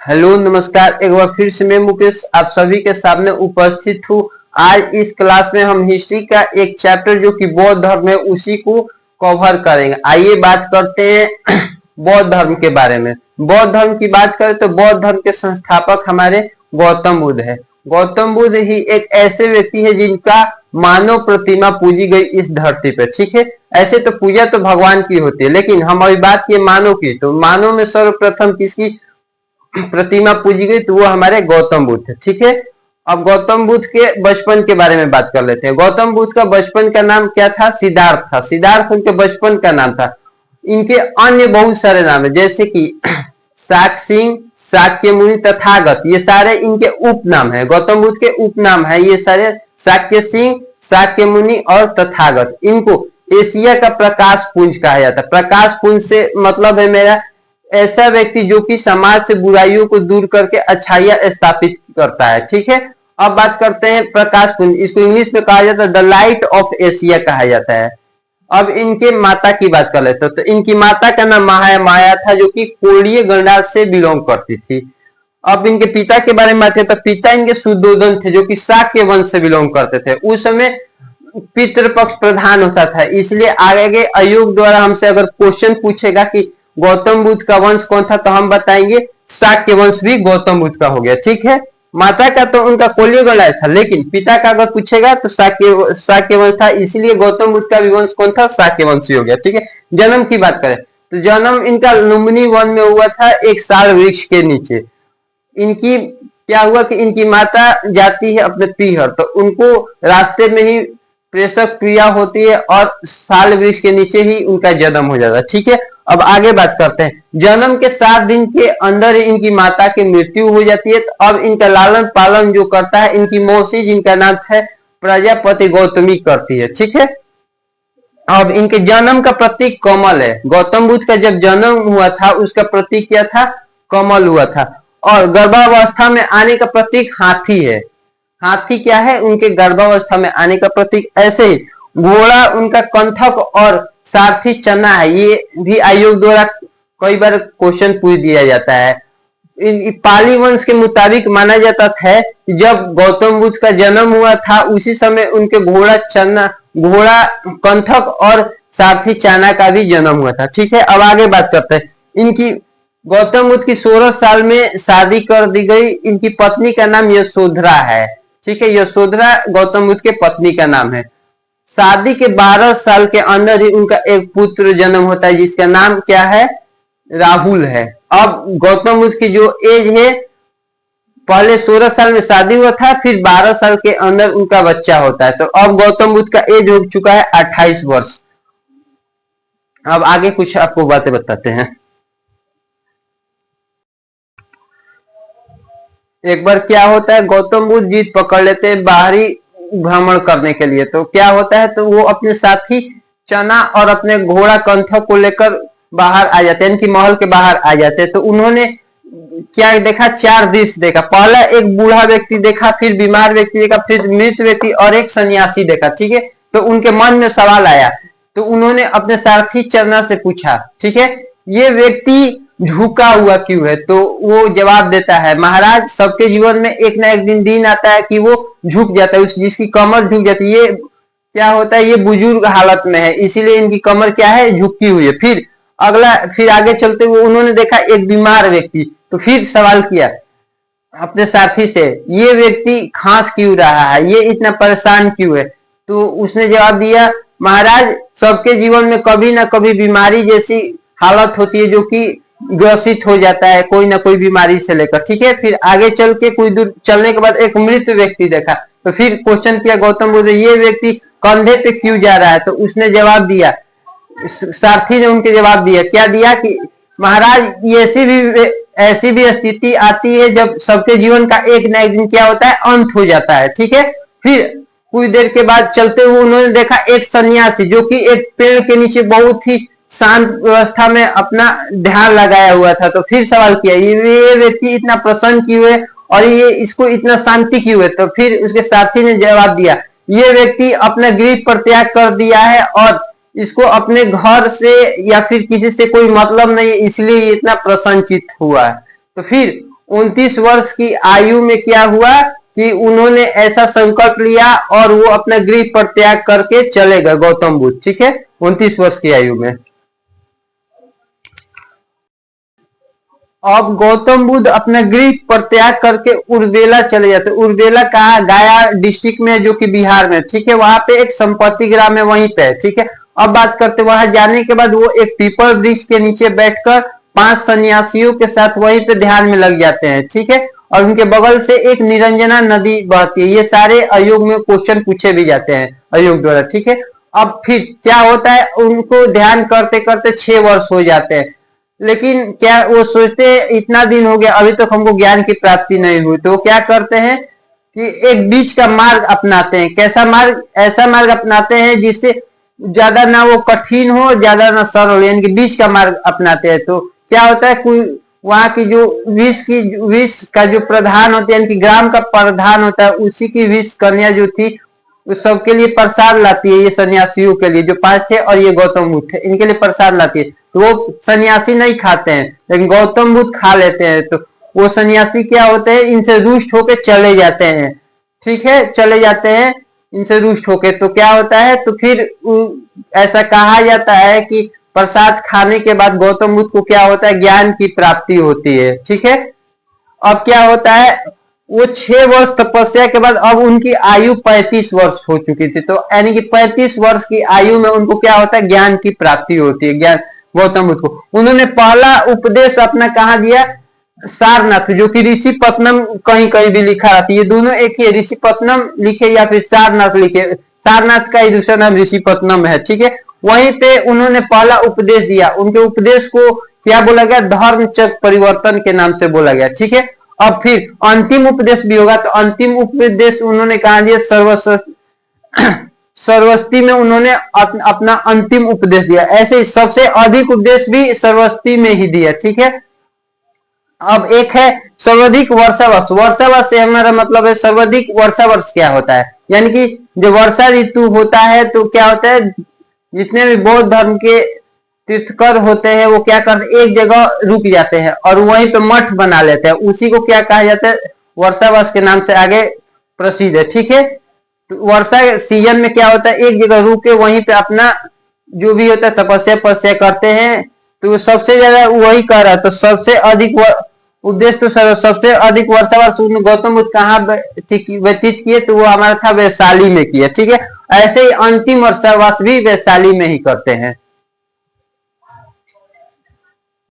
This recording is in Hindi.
हेलो नमस्कार, एक बार फिर से मैं मुकेश आप सभी के सामने उपस्थित हूँ। आज इस क्लास में हम हिस्ट्री का एक चैप्टर जो कि बौद्ध धर्म है उसी को कवर करेंगे। आइए बात करते हैं बौद्ध धर्म के बारे में। बौद्ध धर्म की बात करें तो बौद्ध धर्म के संस्थापक हमारे गौतम बुद्ध है। गौतम बुद्ध ही एक ऐसे व्यक्ति है जिनका मानव प्रतिमा पूजी गई इस धरती पर। ठीक है, ऐसे तो पूजा तो भगवान की होती है, लेकिन हमारी बात की मानव की, तो मानव में सर्वप्रथम किसकी प्रतिमा पूजी गई तो वो हमारे गौतम बुद्ध थे। ठीक है, अब गौतम बुद्ध के बचपन के बारे में बात कर लेते हैं। गौतम बुद्ध का बचपन का नाम क्या था? सिद्धार्थ था। सिद्धार्थ उनके बचपन का नाम था। इनके अन्य बहुत सारे नाम है, जैसे कि शाक सिंह, शाक्य मुनि, तथागत, ये सारे इनके उपनाम है। गौतम बुद्ध के उपनाम है ये सारे, शाक्य सिंह, शाक्य मुनि और तथागत। इनको एशिया का प्रकाश पुंज कहा जाता है। प्रकाश पुंज से मतलब है मेरा ऐसा व्यक्ति जो कि समाज से बुराइयों को दूर करके अच्छाइयां स्थापित करता है। ठीक है, अब बात करते हैं प्रकाश पुंज। इसको इंग्लिश में कहा जाता है द लाइट ऑफ एशिया कहा जाता है। अब इनके माता की बात कर लेते हैं तो इनकी माता का नाम महामाया था, जो कि कोलीय गणराज से बिलोंग करती थी। अब इनके पिता के बारे में बात करें तो पिता इनके सुद्धोधन थे, जो कि शाक्य वंश से बिलोंग करते थे। उस समय पितृपक्ष प्रधान होता था, इसलिए आगे आयोग द्वारा हमसे अगर क्वेश्चन पूछेगा कि गौतम बुद्ध का वंश कौन था तो हम बताएंगे शाक्य वंश भी गौतम बुद्ध का हो गया। ठीक है, माता का तो उनका कोलीय गणराज था, लेकिन पिता का अगर पूछेगा तो शाक्य वंश था, इसलिए गौतम बुद्ध का भी वंश कौन था? शाक्य वंशी हो गया। ठीक है, जन्म की बात करें तो जन्म इनका लुम्बिनी वन में हुआ था, एक साल वृक्ष के नीचे। इनकी क्या हुआ कि इनकी माता जाती है अपने पीहर, तो उनको रास्ते में ही प्रेषक क्रिया होती है और साल वृक्ष के नीचे ही उनका जन्म हो जाता है। ठीक है, अब आगे बात करते हैं। जन्म के 7 दिन के अंदर इनकी माता की मृत्यु हो जाती है। तो अब इनका लालन पालन जो करता है इनकी मौसी, जिनका नाम है प्रजापति गौतमी, करती है। ठीक है, अब इनके जन्म का प्रतीक कमल है। गौतम बुद्ध का जब जन्म हुआ था उसका प्रतीक क्या था? कमल हुआ था। और गर्भावस्था में आने का प्रतीक हाथी है। हाथी क्या है? उनके गर्भावस्था में आने का प्रतीक। ऐसे ही घोड़ा उनका कंथक और सारथी चना है। ये भी आयोग द्वारा कई बार क्वेश्चन पूछ दिया जाता है। पाली वंश के मुताबिक माना जाता है कि जब गौतम बुद्ध का जन्म हुआ था उसी समय उनके घोड़ा कंथक और सारथी चाना का भी जन्म हुआ था। ठीक है, अब आगे बात करते हैं। इनकी गौतम बुद्ध की 16 साल में शादी कर दी गई। इनकी पत्नी का नाम यशोधरा है। ठीक है, यशोधरा गौतम बुद्ध के पत्नी का नाम है। शादी के 12 साल के अंदर ही उनका एक पुत्र जन्म होता है, जिसका नाम क्या है? राहुल है। अब गौतम बुद्ध की जो एज है, पहले 16 साल में शादी हुआ था, फिर 12 साल के अंदर उनका बच्चा होता है। तो अब गौतम बुद्ध का एज हो चुका है 28 वर्ष। अब आगे कुछ आपको बातें बताते हैं। एक बार क्या होता है, गौतम बुद्ध जीत पकड़ लेते हैं बाहरी भ्रमण करने के लिए। तो क्या होता है, तो वो अपने साथी चना और अपने घोड़ा कंथक को लेकर बाहर आ जाते हैं, इनकी महल के बाहर आ जाते हैं। तो उन्होंने क्या देखा? 4 दृश्य देखा। पहला एक बूढ़ा व्यक्ति देखा, फिर बीमार व्यक्ति देखा, फिर मृत व्यक्ति और एक सन्यासी देखा। ठीक है, तो उनके मन में सवाल आया, तो उन्होंने अपने सारथी चना से पूछा, ठीक है, ये व्यक्ति झुका हुआ क्यों है? तो वो जवाब देता है, महाराज सबके जीवन में एक ना एक दिन आता है कि वो झुक जाता है, उस जिसकी कमर झुक जाती है। ये क्या होता है? ये बुजुर्ग हालत में है, इसीलिए इनकी कमर क्या है? झुकी हुई है। फिर आगे चलते हुए उन्होंने देखा एक बीमार व्यक्ति, तो फिर सवाल किया अपने साथी से, ये व्यक्ति खांस क्यों रहा है? ये इतना परेशान क्यों है? तो उसने जवाब दिया, महाराज सबके जीवन में कभी ना कभी बीमारी जैसी हालत होती है, जो कि ग्रसित हो जाता है कोई ना कोई बीमारी से लेकर। ठीक है, फिर आगे चल के कुछ दूर चलने के बाद एक मृत व्यक्ति देखा। तो फिर क्वेश्चन किया गौतम बुद्ध, ये व्यक्ति कंधे पे क्यों जा रहा है? तो उसने जवाब दिया, सारथी ने उनके जवाब दिया, क्या दिया कि महाराज ऐसी भी स्थिति आती है जब सबके जीवन का एक ना एक दिन क्या होता है? अंत हो जाता है। ठीक है, फिर कुछ देर के बाद चलते हुए उन्होंने देखा एक सन्यासी, जो कि एक पेड़ के नीचे बहुत ही शांत व्यवस्था में अपना ध्यान लगाया हुआ था। तो फिर सवाल किया, ये व्यक्ति इतना प्रसन्न क्यों है और ये इसको इतना शांति क्यों है? तो फिर उसके साथी ने जवाब दिया, ये व्यक्ति अपना गृह परित्याग कर दिया है और इसको अपने घर से या फिर किसी से कोई मतलब नहीं है, इसलिए इतना प्रसन्नचित हुआ है। तो फिर 29 वर्ष की आयु में क्या हुआ कि उन्होंने ऐसा संकल्प लिया और वो अपना गृह परित्याग करके चले गए गौतम बुद्ध, ठीक है, 29 वर्ष की आयु में। अब गौतम बुद्ध अपना गृह परित्याग करके उर्वेला चले जाते। उर्वेला कहा, गया डिस्ट्रिक्ट में, जो कि बिहार में, ठीक है, वहां पे एक संपत्ति ग्राम है, वहीं पे, ठीक है। अब बात करते, वहां जाने के बाद वो एक पीपल वृक्ष के नीचे बैठकर 5 सन्यासियों के साथ वहीं पे ध्यान में लग जाते हैं, ठीक है। और उनके बगल से एक निरंजना नदी बहती है। ये सारे अयोग में क्वेश्चन पूछे भी जाते हैं अयोग द्वारा, ठीक है। अब फिर क्या होता है, उनको ध्यान करते करते 6 वर्ष हो जाते हैं, लेकिन क्या वो सोचते इतना दिन हो गया अभी तक हमको ज्ञान की प्राप्ति नहीं हुई, तो वो क्या करते हैं कि एक बीच का मार्ग अपनाते हैं। कैसा मार्ग? ऐसा मार्ग अपनाते हैं जिससे ज्यादा ना वो कठिन हो, ज्यादा ना सरल, यानी कि बीच का मार्ग अपनाते हैं। तो क्या होता है, कोई वहां की जो विष का जो प्रधान होता है, यानी कि ग्राम का प्रधान होता है, उसी की विष कन्या जो थी उस सबके लिए प्रसाद लाती है, ये सन्यासियों के लिए जो 5 थे और ये गौतम बुद्ध थे, इनके लिए प्रसाद लाती है। तो वो सन्यासी नहीं खाते हैं, लेकिन गौतम बुद्ध खा लेते हैं। तो वो सन्यासी क्या होते हैं, इनसे रुष्ट होके चले जाते हैं, ठीक है, चले जाते हैं इनसे रुष्ट होके। तो क्या होता है, तो फिर ऐसा कहा जाता है कि प्रसाद खाने के बाद गौतम बुद्ध को क्या होता है, ज्ञान की प्राप्ति होती है, ठीक है। अब क्या होता है, वो 6 वर्ष तपस्या के बाद अब उनकी आयु 35 वर्ष हो चुकी थी। तो यानी कि 35 वर्ष की आयु में उनको क्या होता है, ज्ञान की प्राप्ति होती है। ज्ञान गौतम बुद्ध को उन्होंने पहला उपदेश अपना कहाँ दिया, सारनाथ, जो कि ऋषिपत्तनम कहीं कहीं भी लिखा रहता है। ये दोनों एक ही है, ऋषिपत्तनम लिखे या फिर सारनाथ लिखे, सारनाथ का ही दूसरा नाम ऋषिपत्तनम है, ठीक है। वहीं पे उन्होंने पहला उपदेश दिया। उनके उपदेश को क्या बोला गया, धर्म चक्र परिवर्तन के नाम से बोला गया, ठीक है। अब फिर अंतिम उपदेश भी होगा, तो अंतिम उपदेश उन्होंने कहा दिया सर्वस्ती में उन्होंने अपना अंतिम उपदेश दिया। ऐसे सबसे अधिक उपदेश भी सर्वस्ती में ही दिया, ठीक है। अब एक है सर्वाधिक वर्षावर्ष। वर्षावर्ष से हमारा मतलब है सर्वाधिक वर्षावर्ष क्या होता है, यानी कि जब वर्षा ऋतु होता है तो क्या होता है, जितने भी बौद्ध धर्म के तीर्थकर होते हैं वो क्या करते हैं, एक जगह रुक जाते हैं और वहीं पे मठ बना लेते हैं। उसी को क्या कहा जाता है, वर्षावर्ष के नाम से आगे प्रसिद्ध है, ठीक है। तो वर्षा सीजन में क्या होता है, एक जगह रुक के वहीं पे अपना जो भी होता है तपस्या करते हैं। तो सबसे ज्यादा वही कर रहा है। तो सबसे अधिक उद्देश्य तो सबसे अधिक वर्षावर्ष गौतम बुद्ध कहाँ व्यतीत किए, तो वो हमारा था वैशाली में किया, ठीक है। ऐसे ही अंतिम वर्षावर्ष भी वैशाली में ही करते हैं।